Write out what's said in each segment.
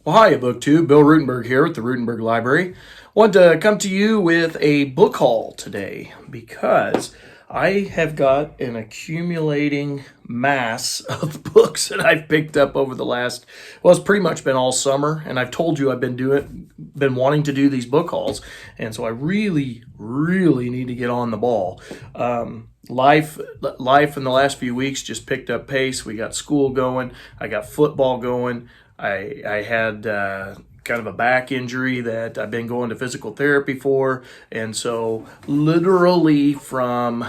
Well, hi, BookTube. Bill Ruttenberg here at the Ruttenberg Library. Want to come to you with a book haul today because I have got an accumulating mass of books that I've picked up over the last, well, it's pretty much been all summer, and I've told you I've been wanting to do these book hauls, and so I really need to get on the ball. Life in the last few weeks just picked up pace. We got school going. I got football going. I had kind of a back injury that I've been going to physical therapy for. And so literally from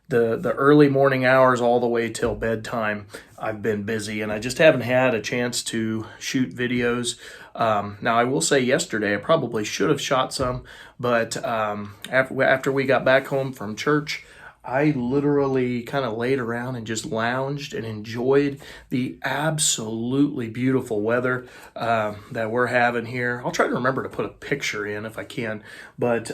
the early morning hours all the way till bedtime, I've been busy and I just haven't had a chance to shoot videos. Now I will say yesterday I probably should have shot some, but after we got back home from church, I literally kind of laid around and just lounged and enjoyed the absolutely beautiful weather that we're having here. I'll try to remember to put a picture in if I can, but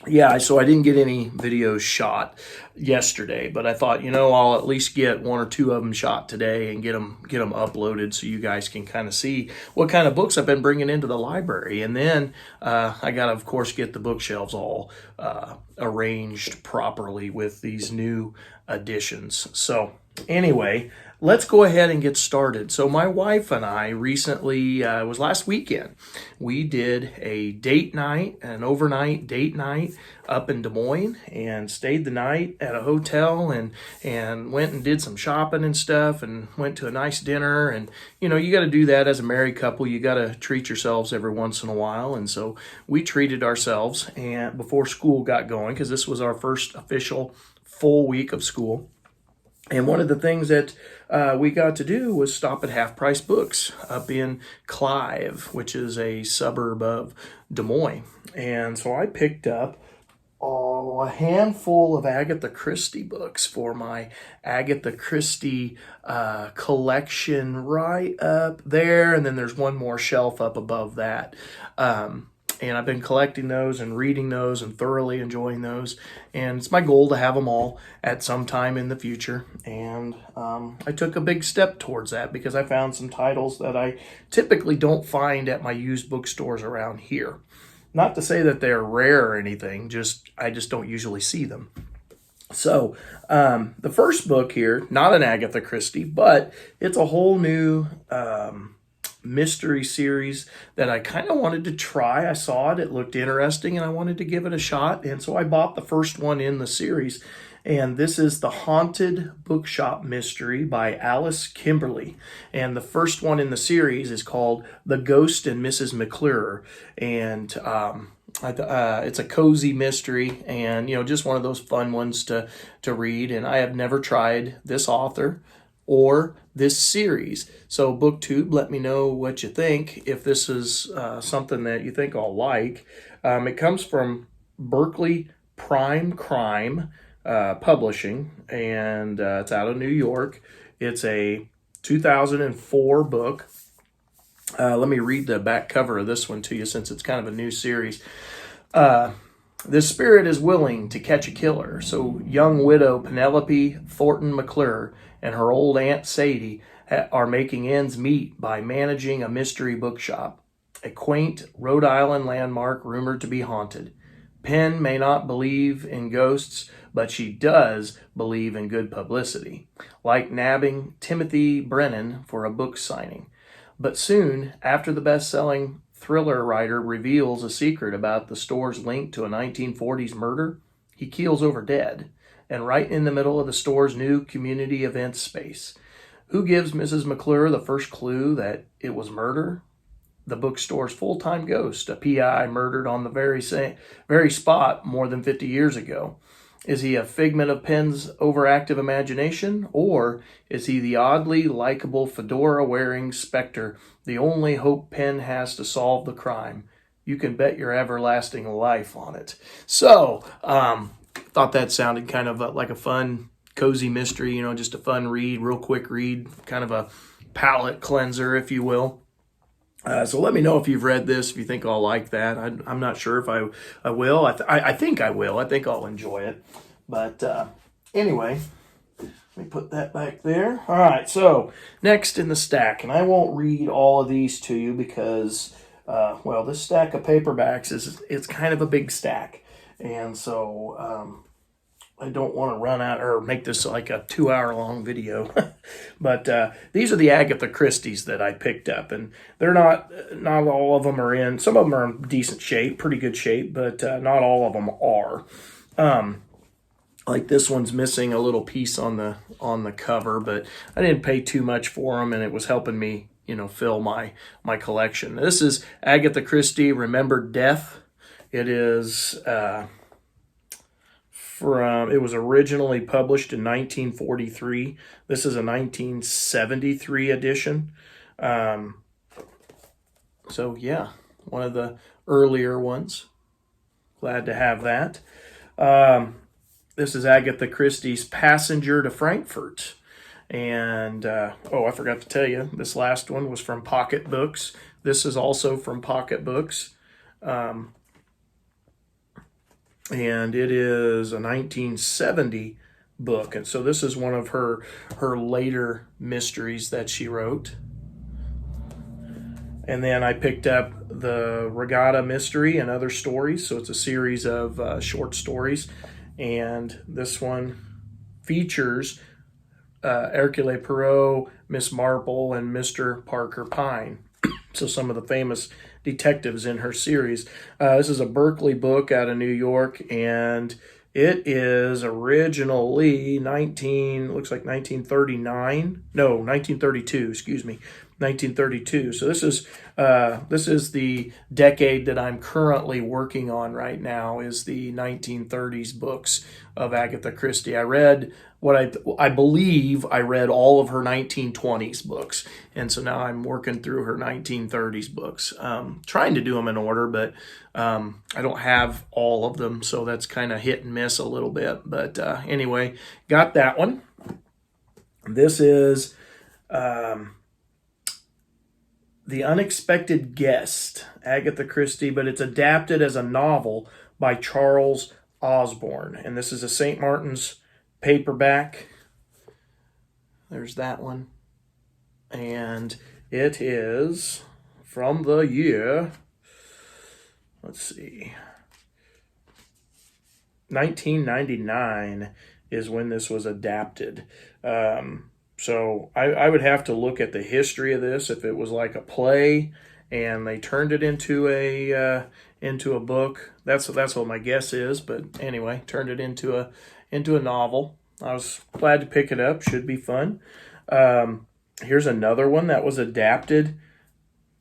yeah, so I didn't get any videos shot yesterday, but I thought, I'll at least get one or two of them shot today and get them uploaded so you guys can kind of see what kind of books I've been bringing into the library. And then I got to, of course, get the bookshelves all arranged properly with these new additions. So anyway, let's go ahead and get started. So my wife and I recently, it was last weekend, we did a date night, an overnight date night up in Des Moines, and stayed the night at a hotel and went and did some shopping and stuff and went to a nice dinner. And, you got to do that as a married couple. You got to treat yourselves every once in a while. And so we treated ourselves and before school got going, because this was our first official full week of school. And one of the things that we got to do was stop at Half Price Books up in Clive, which is a suburb of Des Moines. And so I picked up a handful of Agatha Christie books for my Agatha Christie collection right up there. And then there's one more shelf up above that. And I've been collecting those and reading those and thoroughly enjoying those. And it's my goal to have them all at some time in the future. And I took a big step towards that because I found some titles that I typically don't find at my used bookstores around here. Not to say that they're rare or anything, I just don't usually see them. So the first book here, not an Agatha Christie, but it's a whole new mystery series that I kind of wanted to try. I saw it looked interesting, and I wanted to give it a shot. And so I bought the first one in the series. And this is The Haunted Bookshop Mystery by Alice Kimberly. And the first one in the series is called The Ghost and Mrs. McClure. And it's a cozy mystery and, just one of those fun ones to read. And I have never tried this author or this series. So BookTube, let me know what you think, if this is something that you think I'll like. It comes from Berkeley Prime Crime Publishing, and it's out of New York. It's a 2004 book. Let me read the back cover of this one to you since it's kind of a new series. This spirit is willing to catch a killer, so young widow Penelope Thornton McClure and her old Aunt Sadie are making ends meet by managing a mystery bookshop, a quaint Rhode Island landmark rumored to be haunted. Penn may not believe in ghosts, but she does believe in good publicity, like nabbing Timothy Brennan for a book signing. But soon, after the best-selling thriller writer reveals a secret about the store's link to a 1940s murder, he keels over dead, and right in the middle of the store's new community events space. Who gives Mrs. McClure the first clue that it was murder? The bookstore's full-time ghost, a PI murdered on the very spot more than 50 years ago. Is he a figment of Penn's overactive imagination, or is he the oddly likable fedora-wearing specter, the only hope Penn has to solve the crime? You can bet your everlasting life on it. So, thought that sounded kind of like a fun, cozy mystery, just a fun read, real quick read, kind of a palate cleanser, if you will. So let me know if you've read this, if you think I'll like that. I'm not sure if I will. I think I will. I think I'll enjoy it. But anyway, Let me put that back there. All right, so next in the stack, and I won't read all of these to you because, well, this stack of paperbacks it's kind of a big stack, and so I don't want to run out or make this like a 2 hour long video. But these are the Agatha Christie's that I picked up, and they're not all of them are in. Some of them are in decent shape, pretty good shape, but not all of them are. Like this one's missing a little piece on the cover, but I didn't pay too much for them, and it was helping me, fill my collection. This is Agatha Christie, Remember Death. It is it was originally published in 1943. This is a 1973 edition. So yeah, one of the earlier ones. Glad to have that. This is Agatha Christie's Passenger to Frankfurt. And, I forgot to tell you, this last one was from Pocket Books. This is also from Pocket Books. And it is a 1970 book. And so this is one of her later mysteries that she wrote. And then I picked up the Regatta Mystery and Other Stories. So it's a series of short stories. And this one features Hercule Poirot, Miss Marple, and Mr. Parker Pine. So some of the famous detectives in her series. This is a Berkeley book out of New York, and it is originally 1932, excuse me, 1932. So this is the decade that I'm currently working on right now, is the 1930s books of Agatha Christie. I read I believe I read all of her 1920s books, and so now I'm working through her 1930s books. Trying to do them in order, but I don't have all of them, so that's kind of hit and miss a little bit. But anyway, got that one. This is The Unexpected Guest, Agatha Christie, but it's adapted as a novel by Charles Osborne, and this is a St. Martin's paperback. There's that one. And it is from the year, let's see, 1999 is when this was adapted. So I would have to look at the history of this, if it was like a play and they turned it into a book. That's what my guess is. But anyway, turned it into a novel. I was glad to pick it up. Should be fun. Here's another one that was adapted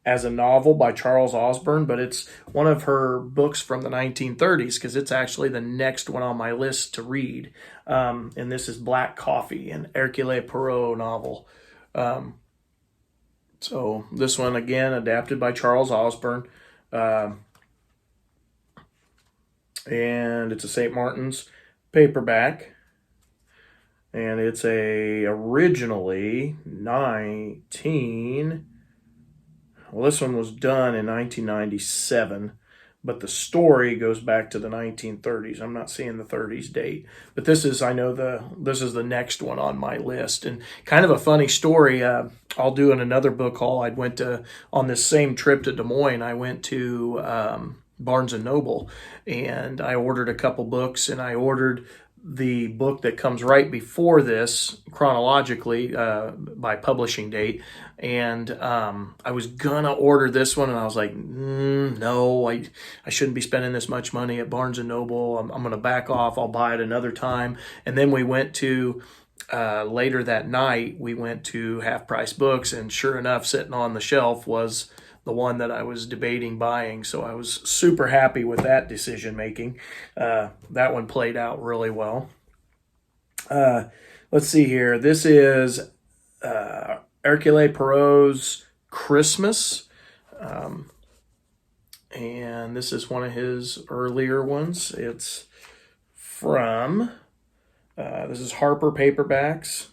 as a novel by Charles Osborne, but it's one of her books from the 1930s, because it's actually the next one on my list to read. And this is Black Coffee, an Hercule Poirot novel. So this one, again, adapted by Charles Osborne. And it's a St. Martin's paperback. And it's originally this one was done in 1997, but the story goes back to the 1930s. I'm not seeing the 30s date, but this is the next one on my list. And kind of a funny story. I'll do in another book haul. On this same trip to Des Moines, I went to Barnes & Noble, and I ordered a couple books, and I ordered the book that comes right before this chronologically by publishing date, and I was gonna order this one, and I was like, no, I shouldn't be spending this much money at Barnes & Noble. I'm gonna back off. I'll buy it another time. And then we went to later that night, we went to Half Price Books, and sure enough, sitting on the shelf was the one that I was debating buying. So I was super happy with that decision making. That one played out really well. Let's see here. This is Hercule Poirot's Christmas. And this is one of his earlier ones. It's from, this is Harper Paperbacks.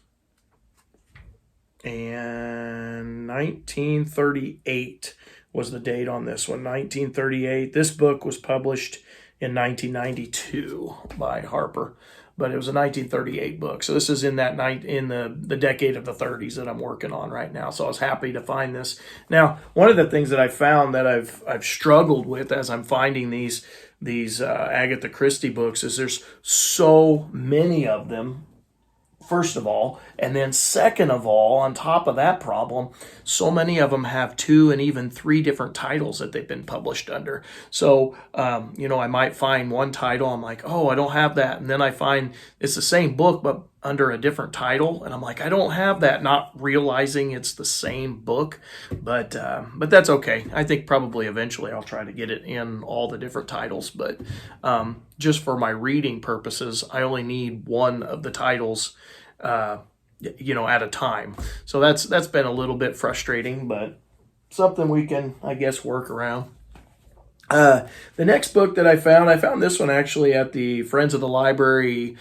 And 1938 was the date on this one, 1938. This book was published in 1992 by Harper. but it was a 1938 book. So this is in that night in the decade of the 30s that I'm working on right now. So I was happy to find this. Now, one of the things that I found that I've struggled with as I'm finding these Agatha Christie books is there's so many of them, first of all, and then second of all, on top of that problem, so many of them have 2 and even 3 different titles that they've been published under. So, I might find one title, I'm like, oh, I don't have that. And then I find it's the same book, but under a different title. And I'm like, I don't have that, not realizing it's the same book. But that's okay. I think probably eventually I'll try to get it in all the different titles. But just for my reading purposes, I only need one of the titles at a time. So that's been a little bit frustrating, but something we can, I guess, work around. The next book that I found this one actually at the Friends of the Library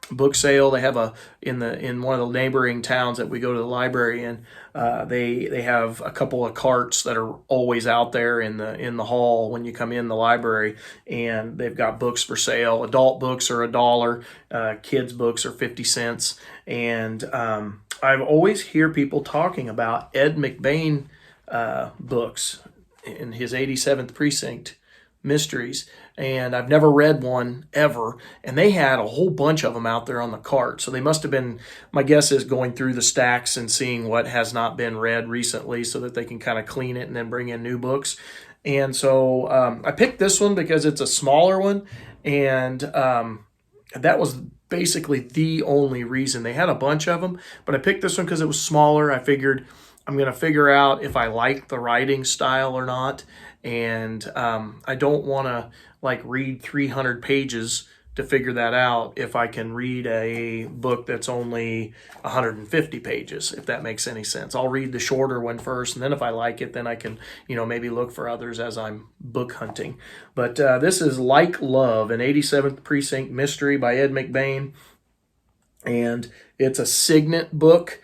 book sale. They have in one of the neighboring towns that we go to the library in. They have a couple of carts that are always out there in the hall when you come in the library, and they've got books for sale. Adult books are $1, kids books are 50 cents, and I've always hear people talking about Ed McBain books in his 87th Precinct mysteries, and I've never read one ever, and they had a whole bunch of them out there on the cart. So they must have been, my guess is, going through the stacks and seeing what has not been read recently so that they can kind of clean it and then bring in new books. And so I picked this one because it's a smaller one, and that was basically the only reason. They had a bunch of them, but I picked this one because it was smaller. I figured I'm going to figure out if I like the writing style or not. And I don't want to read 300 pages to figure that out if I can read a book that's only 150 pages, if that makes any sense. I'll read the shorter one first, and then if I like it, then I can, maybe look for others as I'm book hunting. But this is Like Love, an 87th Precinct mystery by Ed McBain. And it's a Signet book.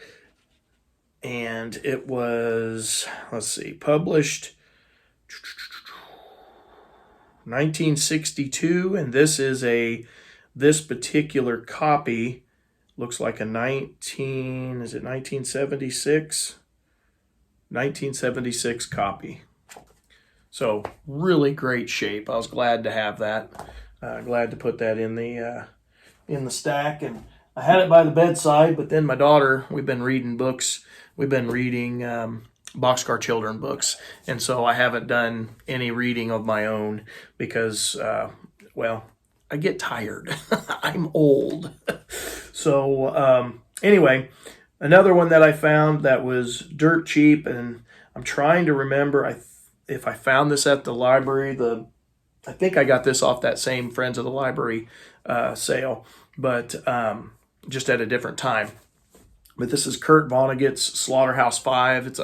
And it was, published 1962, and this particular copy looks like a 1976? 1976 copy. So really great shape. I was glad to have that. Glad to put that in the stack, and I had it by the bedside, but then my daughter, we've been reading books. We've been reading Boxcar Children books, and so I haven't done any reading of my own because, I get tired. I'm old. So anyway, another one that I found that was dirt cheap, and I'm trying to remember if I found this at the library. I think I got this off that same Friends of the Library sale, but just at a different time. But this is Kurt Vonnegut's Slaughterhouse-Five. It's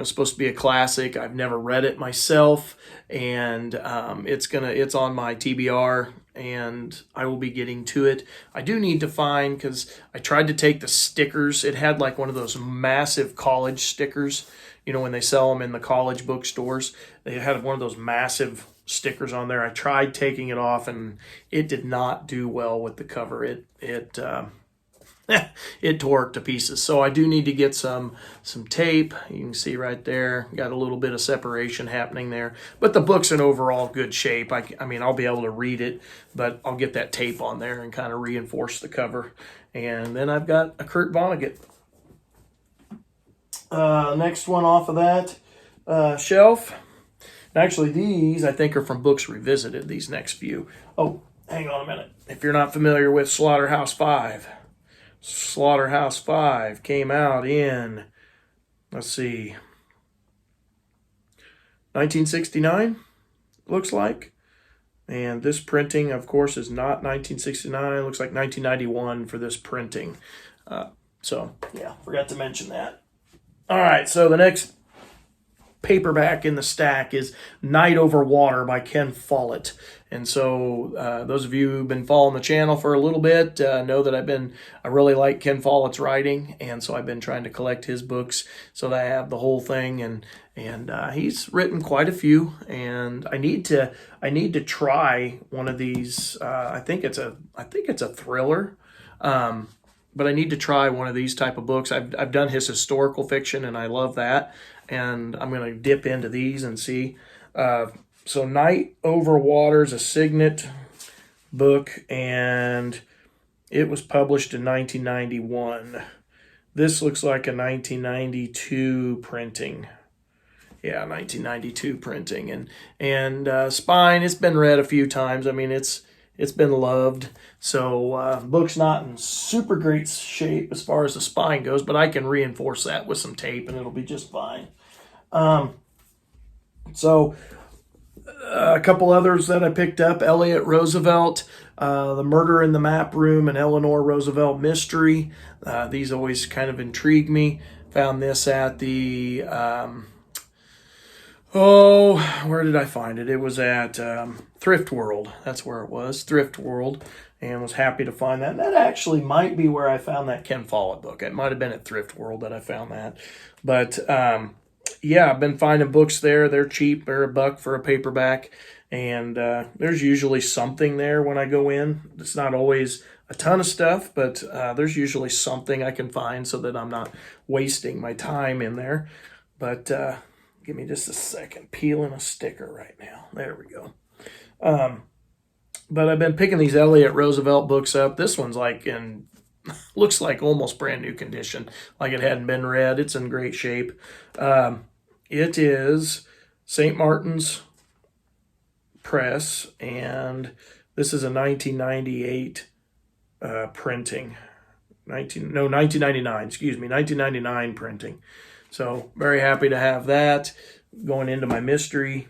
supposed to be a classic. I've never read it myself, and it's on my TBR, and I will be getting to it. I do need to find, because I tried to take the stickers. It had one of those massive college stickers, when they sell them in the college bookstores. They had one of those massive stickers on there. I tried taking it off, and it did not do well with the cover. It tore it to pieces. So I do need to get some tape. You can see right there, got a little bit of separation happening there. But the book's in overall good shape. I mean, I'll be able to read it, but I'll get that tape on there and kind of reinforce the cover. And then I've got a Kurt Vonnegut. Next one off of that shelf. Actually, these I think are from Books Revisited, these next few. Oh, hang on a minute. If you're not familiar with Slaughterhouse-Five came out in, 1969, looks like. And this printing, of course, is not 1969. It looks like 1991 for this printing. So, yeah, forgot to mention that. All right, so the next paperback in the stack is Night Over Water by Ken Follett. And so those of you who've been following the channel for a little bit know that I really like Ken Follett's writing, and so I've been trying to collect his books so that I have the whole thing. And he's written quite a few, and I need to try one of these. I think it's a thriller. But I need to try one of these type of books. I've done his historical fiction, and I love that. And I'm going to dip into these and see. So Night Over Water is a Signet book, and it was published in 1991. This looks like a 1992 printing. Yeah, 1992 printing. And Spine, it's been read a few times. I mean, it's been loved. So book's not in super great shape as far as the spine goes, but I can reinforce that with some tape and it'll be just fine. So a couple others that I picked up: Elliot Roosevelt, The Murder in the Map Room, and Eleanor Roosevelt Mystery. These always kind of intrigue me. Found this at the where did I find it? It was at Thrift World. That's where it was, Thrift World, and was happy to find that. And that actually might be where I found that Ken Follett book. It might have been at Thrift World that I found that. But yeah, I've been finding books there. They're cheap. They're $1 for a paperback. And there's usually something there when I go in. It's not always a ton of stuff, but there's usually something I can find so that I'm not wasting my time in there. But give me just a second. Peeling a sticker right now. There we go. But I've been picking these Elliot Roosevelt books up. This one's looks like almost brand new condition, like it hadn't been read. It's in great shape. It is St. Martin's Press, and this is a 1998 printing. 1999, excuse me, 1999 printing. So very happy to have that going into my mystery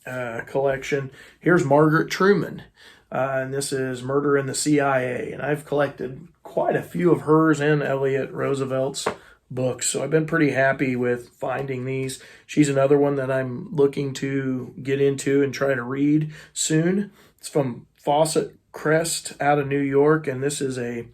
collection. Here's Margaret Truman, and this is Murder in the CIA. And I've collected quite a few of hers and Elliot Roosevelt's books, so I've been pretty happy with finding these. She's another one that I'm looking to get into and try to read soon. It's from Fawcett Crest out of New York, and this is a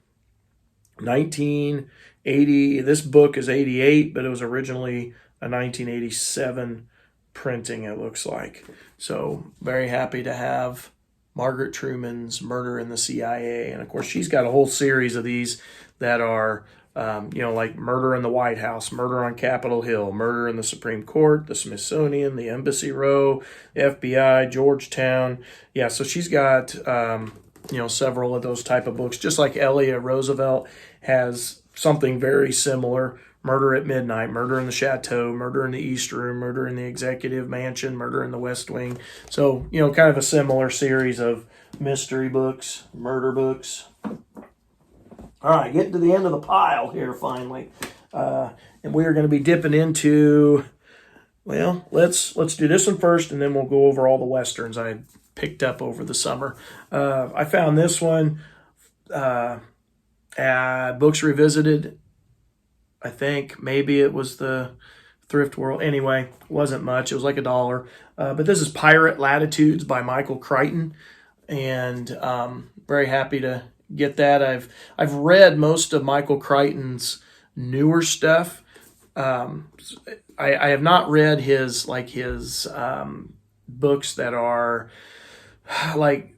1980. This book is 88, but it was originally a 1987 printing, it looks like. So very happy to have Margaret Truman's Murder in the CIA. And of course, she's got a whole series of these that are, like Murder in the White House, Murder on Capitol Hill, Murder in the Supreme Court, the Smithsonian, the Embassy Row, the FBI, Georgetown. Yeah, so she's got, several of those type of books, just like Elliot Roosevelt has something very similar. Murder at Midnight, Murder in the Chateau, Murder in the East Room, Murder in the Executive Mansion, Murder in the West Wing. So, kind of a similar series of mystery books, murder books. All right, getting to the end of the pile here finally. And we are going to be dipping into, let's do this one first, and then we'll go over all the Westerns I picked up over the summer. I found this one at Books Revisited. I think maybe it was the Thrift World. Anyway, it wasn't much. It was like $1. But this is Pirate Latitudes by Michael Crichton, and very happy to get that. I've read most of Michael Crichton's newer stuff. I have not read his books that are like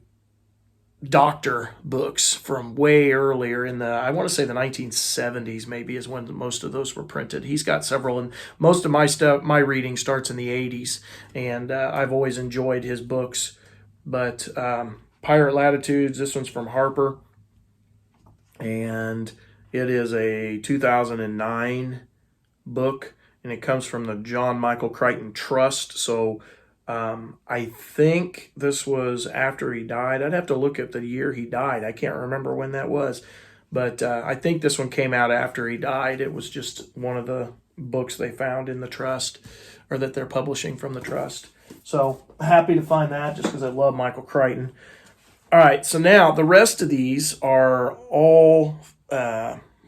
doctor books from way earlier in I want to say the 1970s maybe is when most of those were printed. He's got several, and most of my reading starts in the 80s, and I've always enjoyed his books. But Pirate Latitudes, this one's from Harper, and it is a 2009 book, and it comes from the John Michael Crichton Trust. So I think this was after he died. I'd have to look at the year he died. I can't remember when that was, but I think this one came out after he died. It was just one of the books they found in the trust, or that they're publishing from the trust. So happy to find that, just because I love Michael Crichton. All right, so now the rest of these are all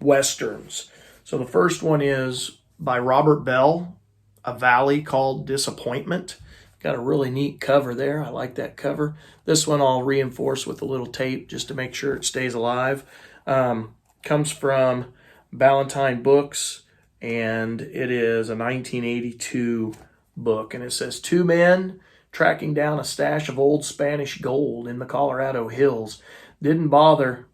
Westerns. So the first one is by Robert Bell, A Valley Called Disappointment. Got a really neat cover there. I like that cover. This one I'll reinforce with a little tape just to make sure it stays alive. Comes from Ballantine Books, and it is a 1982 book. And it says, two men tracking down a stash of old Spanish gold in the Colorado hills didn't bother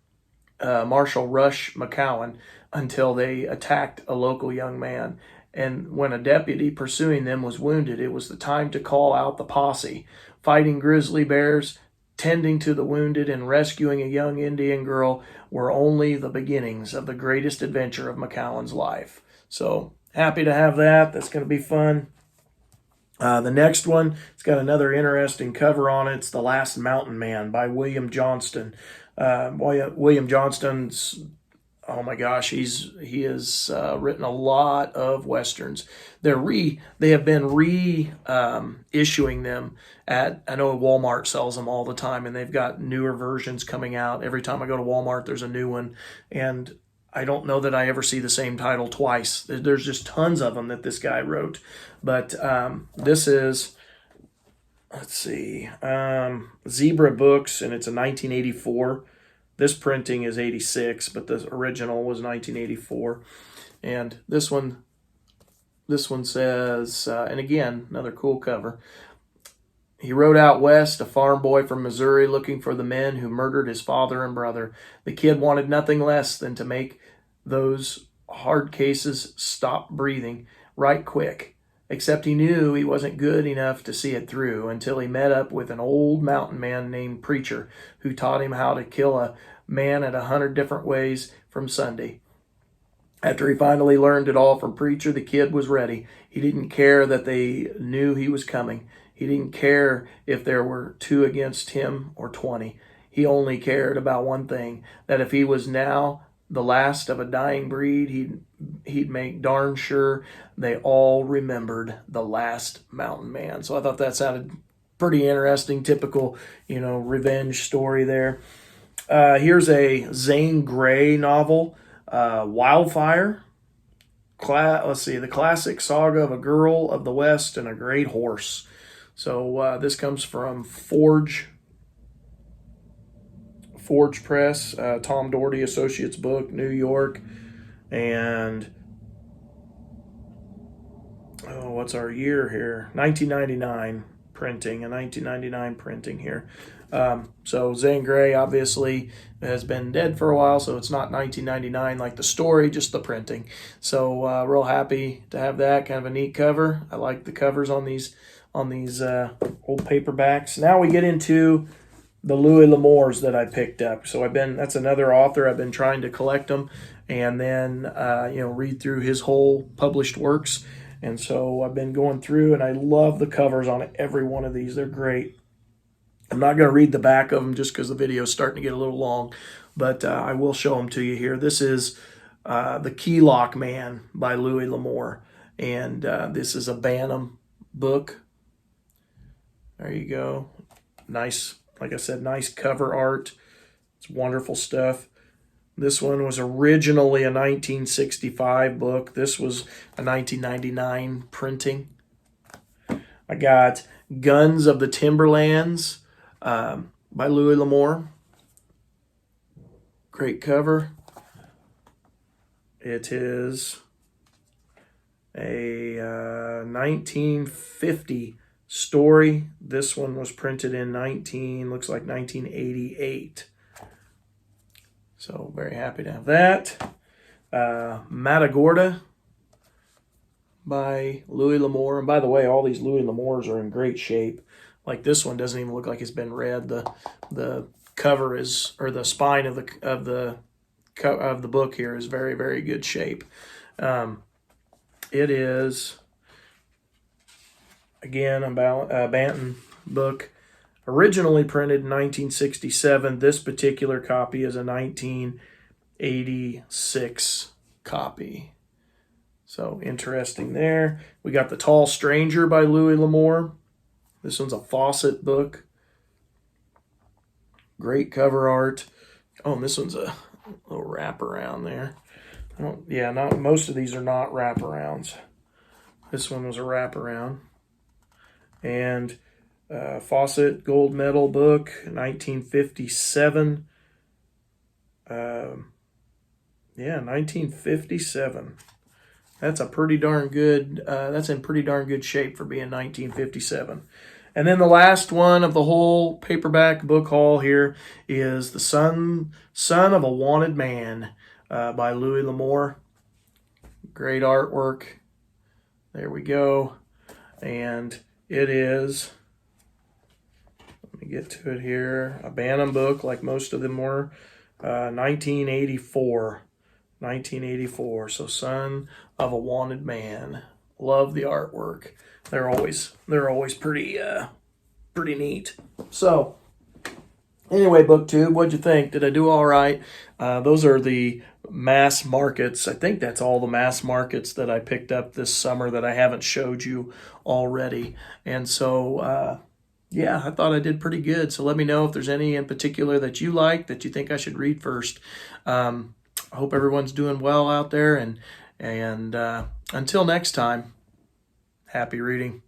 Marshal Rush McCowan until they attacked a local young man. And when a deputy pursuing them was wounded, it was the time to call out the posse. Fighting grizzly bears, tending to the wounded, and rescuing a young Indian girl were only the beginnings of the greatest adventure of McCowan's life. So happy to have that. That's going to be fun. The next one, it's got another interesting cover on it. It's The Last Mountain Man by William Johnston. William Johnston's, oh my gosh, he has written a lot of westerns. They have been reissuing them at, I know Walmart sells them all the time, and they've got newer versions coming out. Every time I go to Walmart, there's a new one, and I don't know that I ever see the same title twice. There's just tons of them that this guy wrote. But this is, let's see, Zebra Books, and it's a 1984. This printing is 86, but the original was 1984. And this one says, and again, another cool cover. He rode out west, a farm boy from Missouri, looking for the men who murdered his father and brother. The kid wanted nothing less than to make those hard cases stop breathing right quick. Except he knew he wasn't good enough to see it through until he met up with an old mountain man named Preacher, who taught him how to kill a man at 100 different ways from Sunday. After he finally learned it all from Preacher, the kid was ready. He didn't care that they knew he was coming. He didn't care if there were 2 against him or 20. He only cared about one thing, that if he was now the last of a dying breed, he'd make darn sure they all remembered the last mountain man. So I thought that sounded pretty interesting, typical, revenge story there. Here's a Zane Grey novel, Wildfire. Let's see, the classic saga of a girl of the West and a great horse. So this comes from Forge Press, Tom Doherty Associates book, New York. And, what's our year here? 1999 printing, a 1999 printing here. So Zane Grey obviously has been dead for a while, so it's not 1999 like the story, just the printing. So real happy to have that, kind of a neat cover. I like the covers on these old paperbacks. Now we get into the Louis L'Amours that I picked up. So that's another author. I've been trying to collect them and then read through his whole published works. And so I've been going through, and I love the covers on every one of these. They're great. I'm not going to read the back of them just because the video is starting to get a little long, but I will show them to you here. This is The Key Lock Man by Louis L'Amour, and this is a Bantam book. There you go. Nice, like I said, nice cover art. It's wonderful stuff. This one was originally a 1965 book. This was a 1999 printing. I got Guns of the Timberlands by Louis L'Amour. Great cover. It is a 1950 story. This one was printed in looks like 1988. So very happy to have that. Matagorda by Louis L'Amour. And by the way, all these Louis L'Amours are in great shape. Like this one doesn't even look like it's been read. The cover is, or the spine of the book here is very, very good shape. It is, again, about a Bantam book, originally printed in 1967. This particular copy is a 1986 copy. So interesting there. We got The Tall Stranger by Louis L'Amour. This one's a Fawcett book. Great cover art. Oh, and this one's a little wraparound there. Not most of these are not wraparounds. This one was a wraparound. And Fawcett Gold Medal book, 1957. Yeah, 1957. That's a pretty darn good. That's in pretty darn good shape for being 1957. And then the last one of the whole paperback book haul here is The Son of a Wanted Man by Louis L'Amour. Great artwork. There we go. And it is, let me get to it here, a Bantam book like most of them were, 1984. 1984. So Son of a Wanted Man. Love the artwork. They're always pretty neat. So anyway, BookTube, what'd you think? Did I do all right? Those are the mass markets. I think that's all the mass markets that I picked up this summer that I haven't showed you already. And so yeah, I thought I did pretty good. So let me know if there's any in particular that you like that you think I should read first. I hope everyone's doing well out there, and until next time, happy reading.